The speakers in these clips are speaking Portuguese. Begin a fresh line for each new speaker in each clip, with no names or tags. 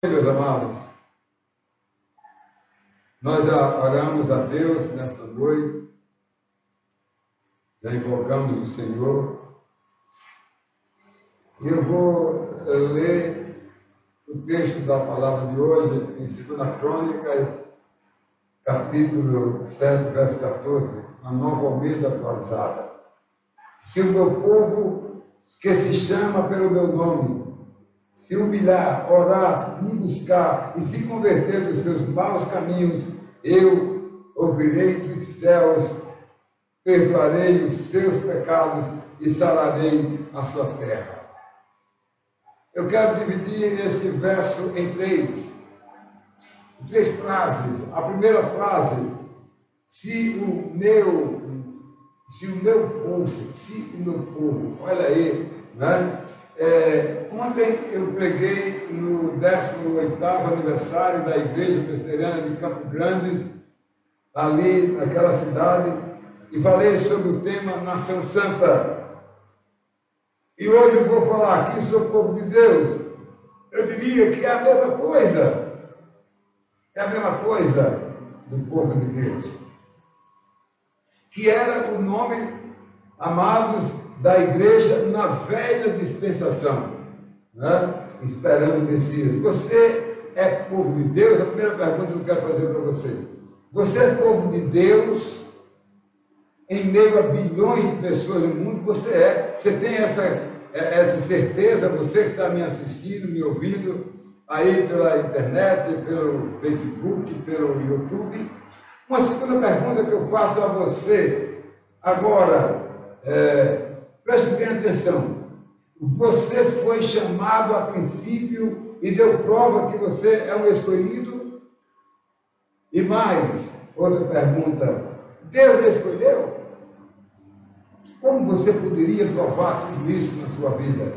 Meus amados, nós já oramos a Deus nesta noite, já invocamos o Senhor, e eu vou ler o texto da palavra de hoje em 2 Crônicas, capítulo 7, verso 14, na Nova Almeida atualizada. Se o meu povo, que se chama pelo meu nome, se humilhar, orar, me buscar e se converter dos seus maus caminhos, eu ouvirei dos céus, perdoarei os seus pecados e sararei a sua terra. Eu quero dividir esse verso em três frases. A primeira frase: se o meu povo, olha aí, né? Ontem eu preguei no 18º aniversário da Igreja Presbiteriana de Campo Grande, ali naquela cidade, e falei sobre o tema Nação Santa. E hoje eu vou falar aqui sobre o povo de Deus. Eu diria que é a mesma coisa. É a mesma coisa do povo de Deus. Que era o nome, amados, da igreja na velha dispensação, né? Esperando o Messias. Você é povo de Deus? A primeira pergunta que eu quero fazer para você: você é povo de Deus em meio a bilhões de pessoas no mundo? Você tem essa certeza? Você que está me assistindo, me ouvindo aí pela internet, pelo Facebook, pelo YouTube. Uma segunda pergunta que eu faço a você agora, preste bem atenção. Você foi chamado a princípio e deu prova que você é um escolhido? E mais, outra pergunta: Deus lhe escolheu? Como você poderia provar tudo isso na sua vida?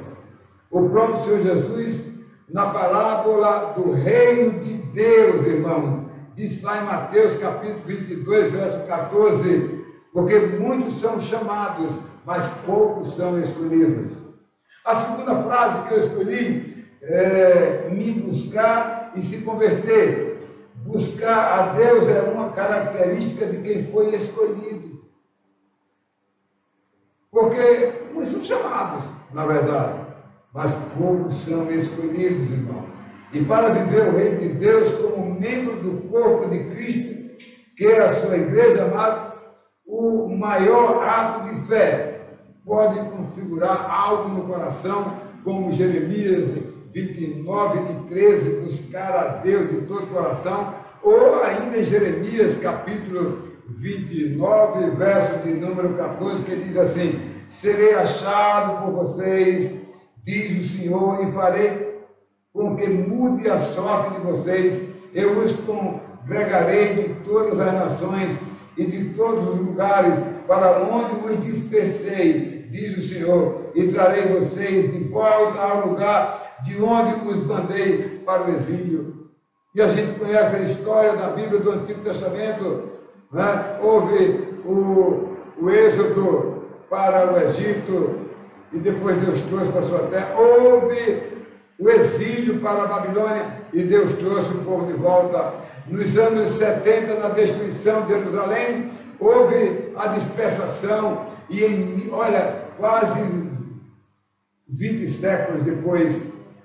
O próprio Senhor Jesus, na parábola do reino de Deus, irmão, diz lá em Mateus capítulo 22, verso 14, porque muitos são chamados, mas poucos são escolhidos. A segunda frase que eu escolhi é me buscar e se converter. Buscar a Deus é uma característica de quem foi escolhido. Porque muitos são chamados, na verdade, mas poucos são escolhidos, irmãos. E para viver o reino de Deus como membro do corpo de Cristo, que é a sua igreja, amado, o maior ato de fé pode configurar algo no coração, como Jeremias 29:13, buscar a Deus de todo o coração, ou ainda em Jeremias capítulo 29, verso de número 14, que diz assim: serei achado por vocês, diz o Senhor, e farei com que mude a sorte de vocês, eu os congregarei de todas as nações e de todos os lugares para onde os dispersei, diz o Senhor, e trarei vocês de volta ao lugar de onde os mandei para o exílio. E a gente conhece a história da Bíblia do Antigo Testamento, né? Houve o êxodo para o Egito e depois Deus trouxe para a sua terra. Houve o exílio para a Babilônia e Deus trouxe o povo de volta. Nos anos 70, na destruição de Jerusalém, houve a dispersação e, quase 20 séculos depois,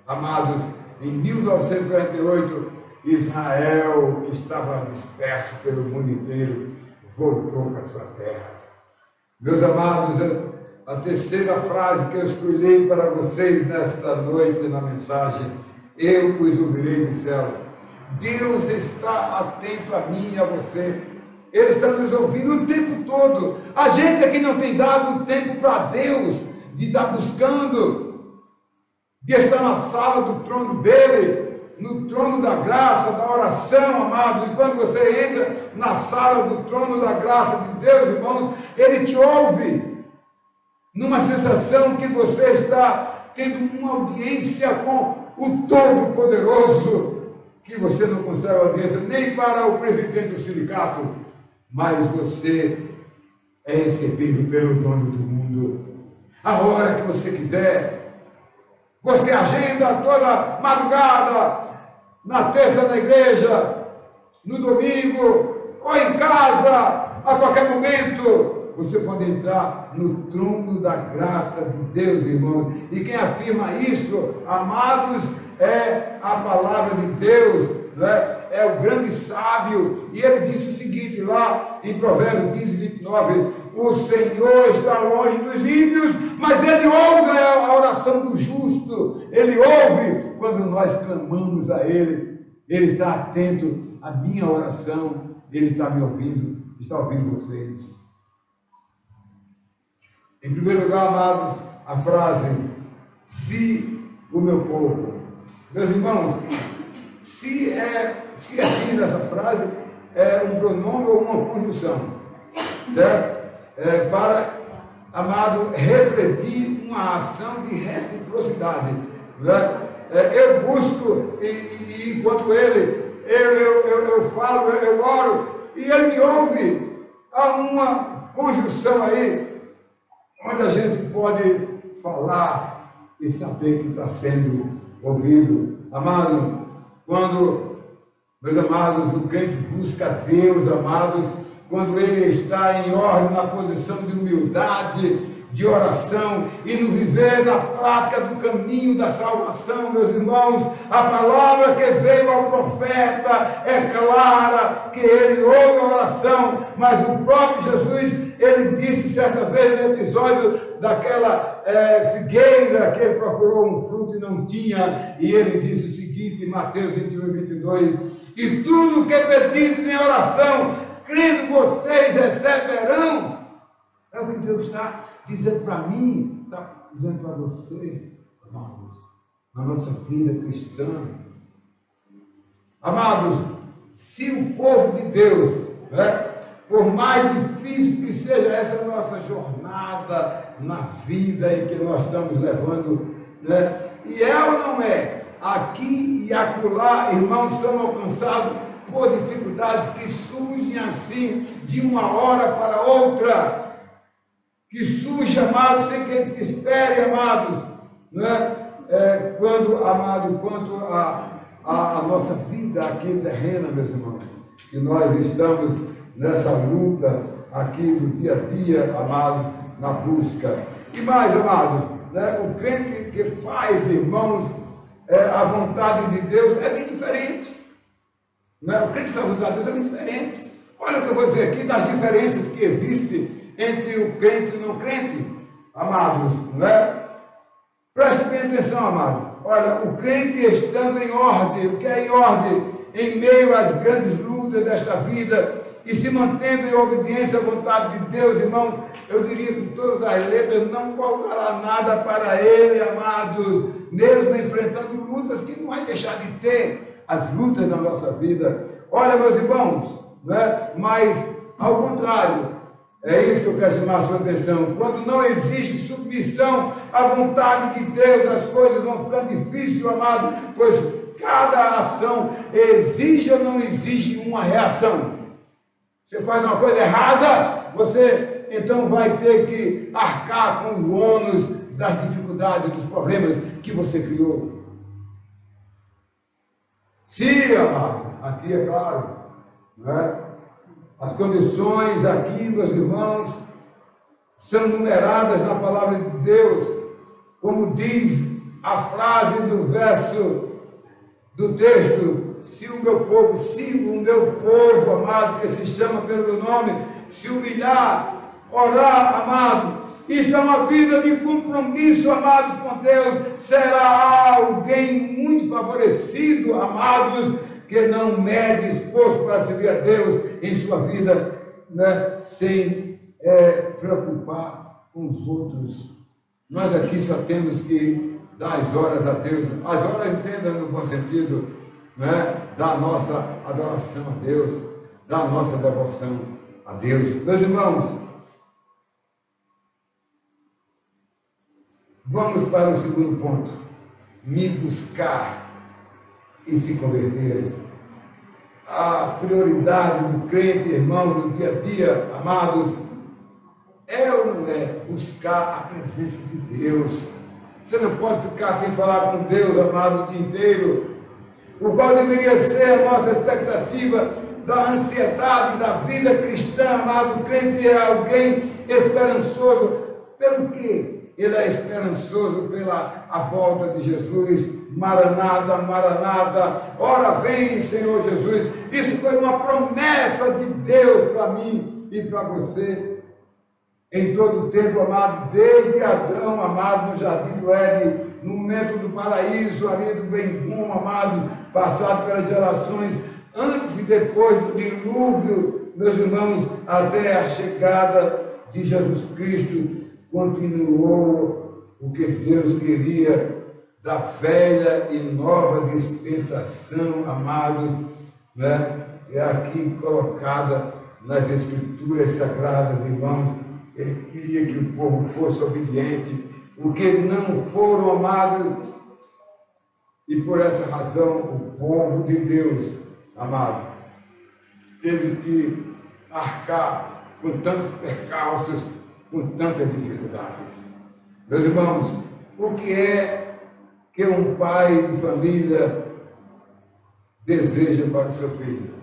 amados, em 1948, Israel, que estava disperso pelo mundo inteiro, voltou para a sua terra. Meus amados, a terceira frase que eu escolhi para vocês nesta noite na mensagem: eu os ouvirei dos céus. Deus está atento a mim e a você. Ele está nos ouvindo o tempo todo. A gente aqui não tem dado tempo para Deus, de estar buscando, de estar na sala do trono dele, no trono da graça, da oração, amado. E quando você entra na sala do trono da graça de Deus, irmãos, ele te ouve, numa sensação que você está tendo uma audiência com o Todo-Poderoso, que você não consegue audiência nem para o presidente do sindicato, mas você é recebido pelo dono do mundo, a hora que você quiser. Você agenda toda madrugada, na terça na igreja, no domingo, ou em casa, a qualquer momento, você pode entrar no trono da graça de Deus, irmãos. E quem afirma isso, amados, é a palavra de Deus, né? É o grande sábio. E ele disse o seguinte lá em Provérbios 15, 29, o Senhor está longe dos ímpios, mas ele ouve a oração do justo. Ele ouve quando nós clamamos a ele. Ele está atento à minha oração. Ele está me ouvindo, está ouvindo vocês. Em primeiro lugar, amados, a frase, se o meu povo. Meus irmãos, se aqui nessa frase é um pronome ou uma conjunção, certo? Para, amado, refletir uma ação de reciprocidade, né? Eu busco e enquanto eu falo, eu oro e ele me ouve. Há uma conjunção aí onde a gente pode falar e saber que está sendo ouvido. Amado, quando, meus amados, o crente busca Deus, amados, quando ele está em ordem, na posição de humildade, de oração, e no viver na prática do caminho da salvação, meus irmãos, a palavra que veio ao profeta é clara, que ele ouve a oração, mas o próprio Jesus, ele disse certa vez no episódio daquela figueira que ele procurou um fruto e não tinha, e ele disse o seguinte em Mateus 21 e 22, e tudo o que pedires em oração, crendo vocês receberão. É o que Deus está dizendo para mim, está dizendo para você, amados, na nossa vida cristã. Amados, se o povo de Deus, né, por mais difícil que seja essa nossa jornada na vida em que nós estamos levando, né, e é ou não é, aqui e acolá, irmãos, são alcançados por dificuldades que surgem assim, de uma hora para outra, que surge, amados, sem que eles espere, amados, né? Quando a nossa vida aqui terrena, meus irmãos, que nós estamos nessa luta aqui no dia a dia, amados, na busca. E mais, amados, né? O crente que faz, irmãos, a vontade de Deus é bem diferente. Né? O crente que faz a vontade de Deus é bem diferente. Olha o que eu vou dizer aqui das diferenças que existem entre o crente e o não crente, amados, não é? Preste bem atenção, amado. Olha, o crente estando em ordem, o que é em ordem? Em meio às grandes lutas desta vida e se mantendo em obediência à vontade de Deus, irmão, eu diria com todas as letras, não faltará nada para ele, amados, mesmo enfrentando lutas que não vai deixar de ter as lutas na nossa vida. Olha, meus irmãos, né? Mas, ao contrário, é isso que eu quero chamar a sua atenção. Quando não existe submissão à vontade de Deus, as coisas vão ficando difíceis, amado, pois cada ação exige ou não exige uma reação. Você faz uma coisa errada, você então vai ter que arcar com o ônus das dificuldades, dos problemas que você criou. Sim, amado, aqui é claro, né? As condições aqui, meus irmãos, são numeradas na palavra de Deus, como diz a frase do verso do texto, se o meu povo, amado, que se chama pelo meu nome, se humilhar, orar, amado, isto é uma vida de compromisso, amados, com Deus, será alguém muito favorecido, amados, que não mede esforço para servir a Deus em sua vida, né, sem preocupar com os outros. Nós aqui só temos que dar as horas a Deus, as horas entenda no bom sentido, né, da nossa adoração a Deus, da nossa devoção a Deus. Meus irmãos, vamos para o segundo ponto, me buscar e se converter. A prioridade do crente, irmão, no dia a dia, amados, é ou não é buscar a presença de Deus? Você não pode ficar sem falar com Deus, amado, o dia inteiro. o qual deveria ser a nossa expectativa da ansiedade da vida cristã, amado. O crente é alguém esperançoso. Pelo quê? Ele é esperançoso pela a volta de Jesus. Maranata, Maranata, ora vem, Senhor Jesus. Isso foi uma promessa de Deus para mim e para você em todo o tempo, amado, desde Adão, amado, no jardim do Éden, no momento do paraíso, ali do bem-bom, amado, passado pelas gerações, antes e depois do dilúvio, meus irmãos, até a chegada de Jesus Cristo, continuou o que Deus queria da velha e nova dispensação, amados, né? É aqui colocada nas Escrituras Sagradas, irmãos. Ele queria que o povo fosse obediente, o que não foram, amados, e por essa razão o povo de Deus, amado, teve que arcar com tantos percalços, com tantas dificuldades. Meus irmãos, o que é que um pai de família deseja para o seu filho?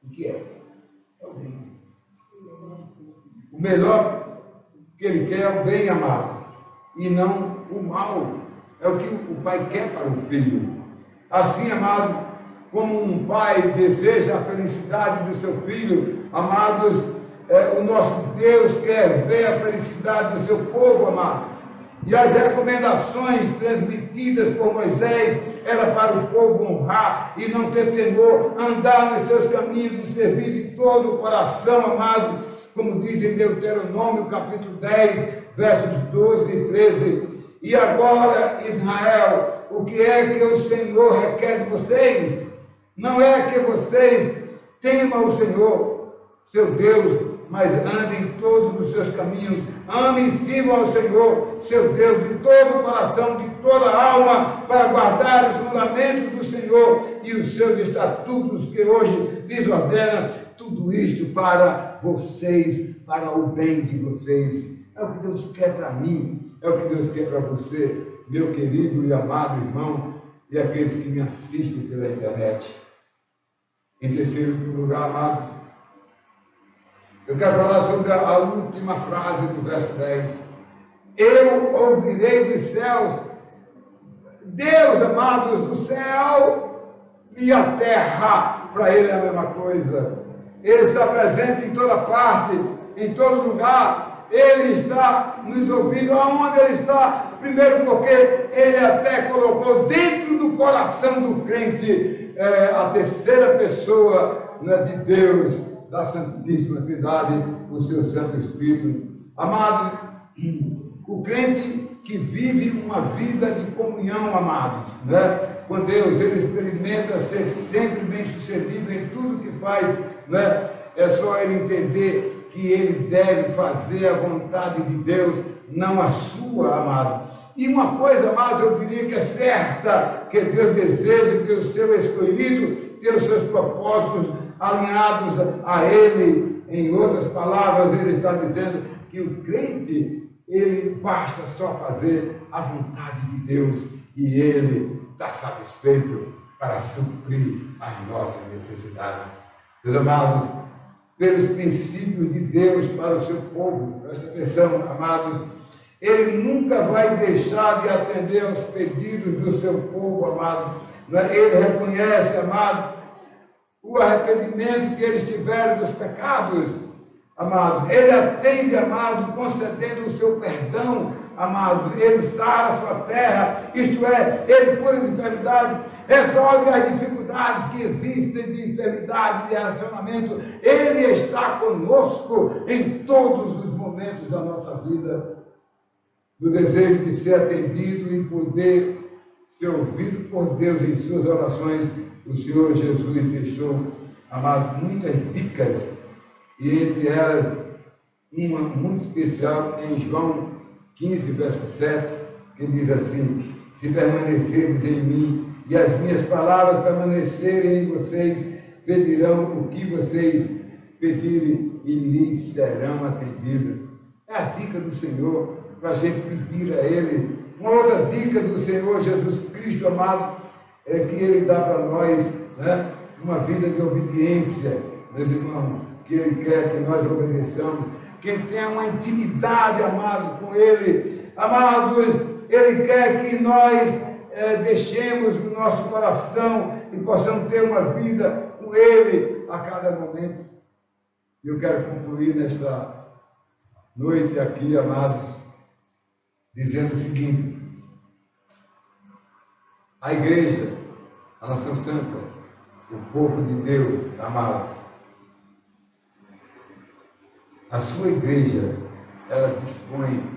O que é? É o bem. O melhor que ele quer é o bem, amados, e não o mal. É o que o pai quer para o filho. Assim, amado, como um pai deseja a felicidade do seu filho, amados, o nosso Deus quer ver a felicidade do seu povo, amado. E as recomendações transmitidas por Moisés era para o povo honrar e não ter temor, andar nos seus caminhos e servir de todo o coração, amado, como diz em Deuteronômio, capítulo 10, versos 12 e 13. E agora, Israel, o que é que o Senhor requer de vocês? Não é que vocês temam o Senhor, seu Deus, mas andem em todos os seus caminhos, amem e sirvam ao Senhor, seu Deus, de todo o coração, de toda a alma, para guardar os mandamentos do Senhor e os seus estatutos que hoje lhes ordena, tudo isto para vocês, para o bem de vocês. É o que Deus quer para mim, é o que Deus quer para você, meu querido e amado irmão, e aqueles que me assistem pela internet. Em terceiro lugar, amados, eu quero falar sobre a última frase do verso 10. Eu ouvirei dos céus. Deus, amados, do céu e a terra, para Ele é a mesma coisa. Ele está presente em toda parte, em todo lugar. Ele está nos ouvindo. Aonde Ele está? Primeiro porque Ele até colocou dentro do coração do crente a terceira pessoa, né, de Deus, da Santíssima Trindade, o seu Santo Espírito. Amado, o crente que vive uma vida de comunhão, amados, né, com Deus, ele experimenta ser sempre bem sucedido em tudo que faz, né? É só ele entender que ele deve fazer a vontade de Deus, não a sua, amado. E uma coisa, amados, eu diria que é certa, que Deus deseja que o seu escolhido tenha os seus propósitos alinhados a Ele. Em outras palavras, Ele está dizendo que o crente, ele basta só fazer a vontade de Deus e Ele está satisfeito para suprir as nossas necessidades. Meus amados, pelos princípios de Deus para o seu povo, presta atenção, amados, Ele nunca vai deixar de atender aos pedidos do seu povo, amado. Ele reconhece, amado, o arrependimento que eles tiveram dos pecados, amados. Ele atende, amado, concedendo o seu perdão, amados. Ele sara a sua terra, isto é, Ele cura de enfermidade, resolve as dificuldades que existem de enfermidade, de relacionamento. Ele está conosco em todos os momentos da nossa vida. Do desejo de ser atendido e poder ser ouvido por Deus em suas orações, o Senhor Jesus deixou, amado, muitas dicas, e entre elas, uma muito especial em João 15, verso 7, que diz assim: se permanecerdes em mim e as minhas palavras permanecerem em vocês, pedirão o que vocês pedirem e lhes serão atendidos. É a dica do Senhor para a gente pedir a Ele. Uma outra dica do Senhor Jesus Cristo, amado, que Ele dá para nós, né, uma vida de obediência, meus irmãos, que Ele quer que nós obedeçamos, que Ele tenha uma intimidade, amados, com Ele. Amados, Ele quer que nós deixemos o nosso coração e possamos ter uma vida com Ele a cada momento. E eu quero concluir nesta noite aqui, amados, dizendo o seguinte: a igreja, a nação santa, o povo de Deus, amados, a sua igreja, ela dispõe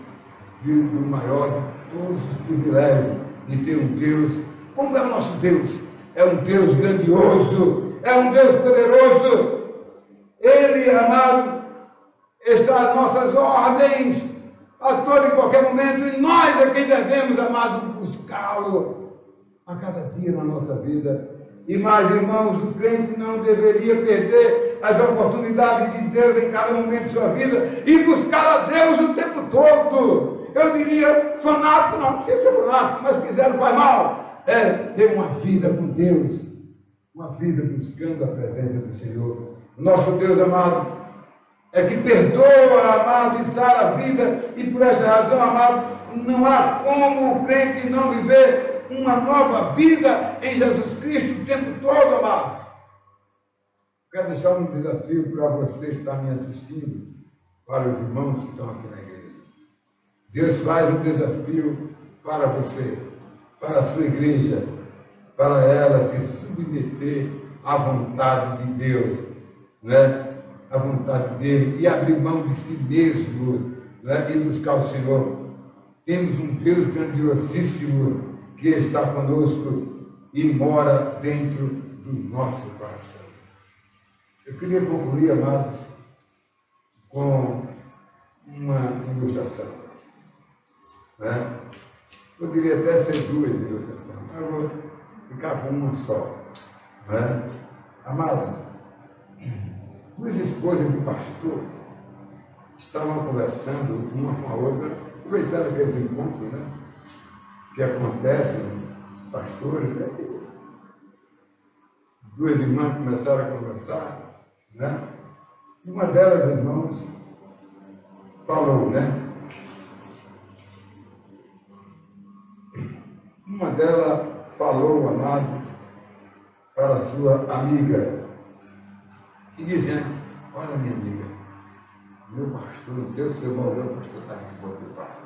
do maior de todos os privilégios de ter um Deus. Como é o nosso Deus? É um Deus grandioso, é um Deus poderoso. Ele, amado, está às nossas ordens a todo e qualquer momento, e nós é quem devemos, amado, buscá-lo a cada dia na nossa vida. E mais, irmãos, o crente não deveria perder as oportunidades de Deus em cada momento de sua vida e buscar a Deus o tempo todo. Eu diria, fanático, não precisa ser fanático, mas se quiser não faz mal. É ter uma vida com Deus, uma vida buscando a presença do Senhor. Nosso Deus, amado, é que perdoa, amado, e sara a vida, e por essa razão, amado, não há como o crente não viver uma nova vida em Jesus Cristo o tempo todo, amado. Quero deixar um desafio para você que está me assistindo, para os irmãos que estão aqui na igreja. Deus faz um desafio para você, para a sua igreja, para ela se submeter à vontade de Deus, né? A vontade dele, e abrir mão de si mesmo, né? E buscar o Senhor. Temos um Deus grandiosíssimo que está conosco e mora dentro do nosso coração. Eu queria concluir, amados, com uma ilustração, né? Eu diria até ser duas ilustrações, mas eu vou ficar com uma só, né? Amados, duas esposas de pastor estavam conversando uma com a outra, aproveitando aqueles encontros, né, que acontecem, os pastores, né? Duas irmãs começaram a conversar, né? E uma delas, irmãos, falou, né? Uma delas falou, amado, para a sua amiga, e dizendo: olha, minha amiga, meu pastor, não sei o seu irmão, meu pastor está desmotivado.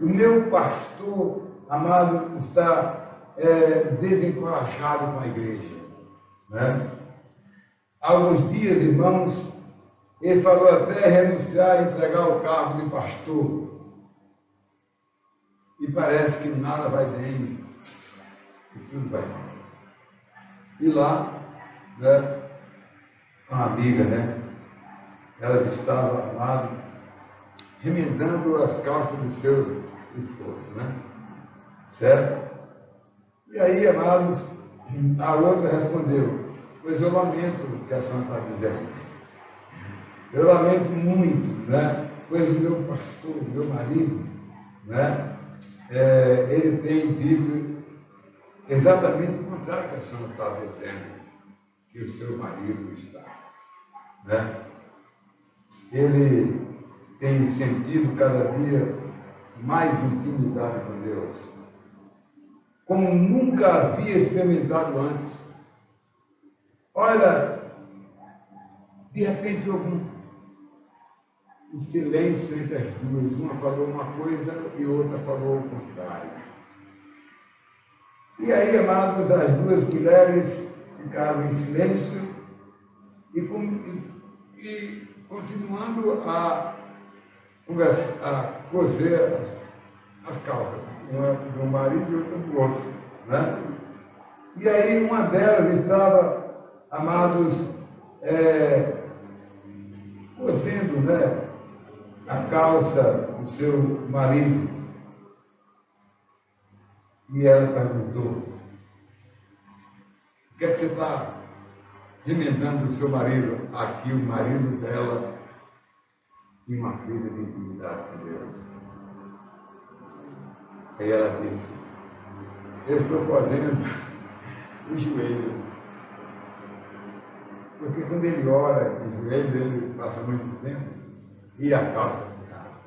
O meu pastor, amado, está desencorajado com a igreja, né? Há alguns dias, irmãos, ele falou até renunciar a entregar o cargo de pastor. E parece que nada vai bem, e tudo vai mal. E lá, né, uma amiga, né? Elas estavam, amado, remendando as calças dos seus esposos, né? Certo? E aí, amados, a outra respondeu: pois eu lamento o que a senhora está dizendo. Eu lamento muito, né? Pois o meu pastor, o meu marido, né? Ele tem dito exatamente o contrário que a senhora está dizendo que o seu marido está, né? Ele tem sentido cada dia mais intimidade com Deus, como nunca havia experimentado antes. Olha, de repente houve um silêncio entre as duas. Uma falou uma coisa e outra falou o contrário. E aí, amados, as duas mulheres ficaram em silêncio e continuando a conversar, a coser as calças, uma do marido e outra do outro, né? E aí uma delas estava, amados, cosendo, né, a calça do seu marido. E ela perguntou: o que é que você está remendando do seu marido? Aqui o marido dela tem uma vida de intimidade com Deus. Aí ela disse: eu estou cozendo os joelhos. Porque quando ele ora de joelho, ele passa muito tempo e a calça se rasga.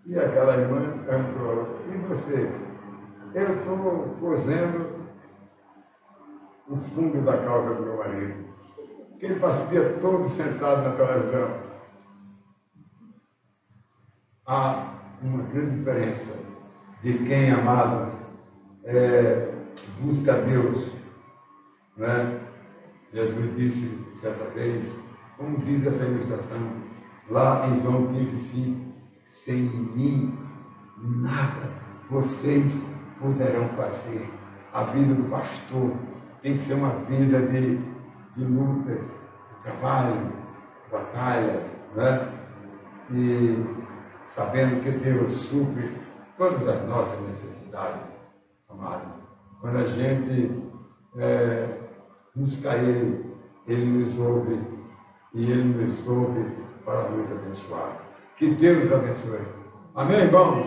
E aquela irmã perguntou, e você? Eu estou cozendo o fundo da calça do meu marido, que ele passa o dia todo sentado na televisão. Há uma grande diferença de quem, amados, busca Deus. Né? Jesus disse certa vez, como diz essa ilustração, lá em João 15,5, sem mim nada vocês poderão fazer. A vida do pastor tem que ser uma vida de lutas, de trabalho, de batalhas, né? E sabendo que Deus supre todas as nossas necessidades, amados. Quando a gente busca Ele, Ele nos ouve e Ele nos ouve para nos abençoar. Que Deus abençoe. Amém, irmãos?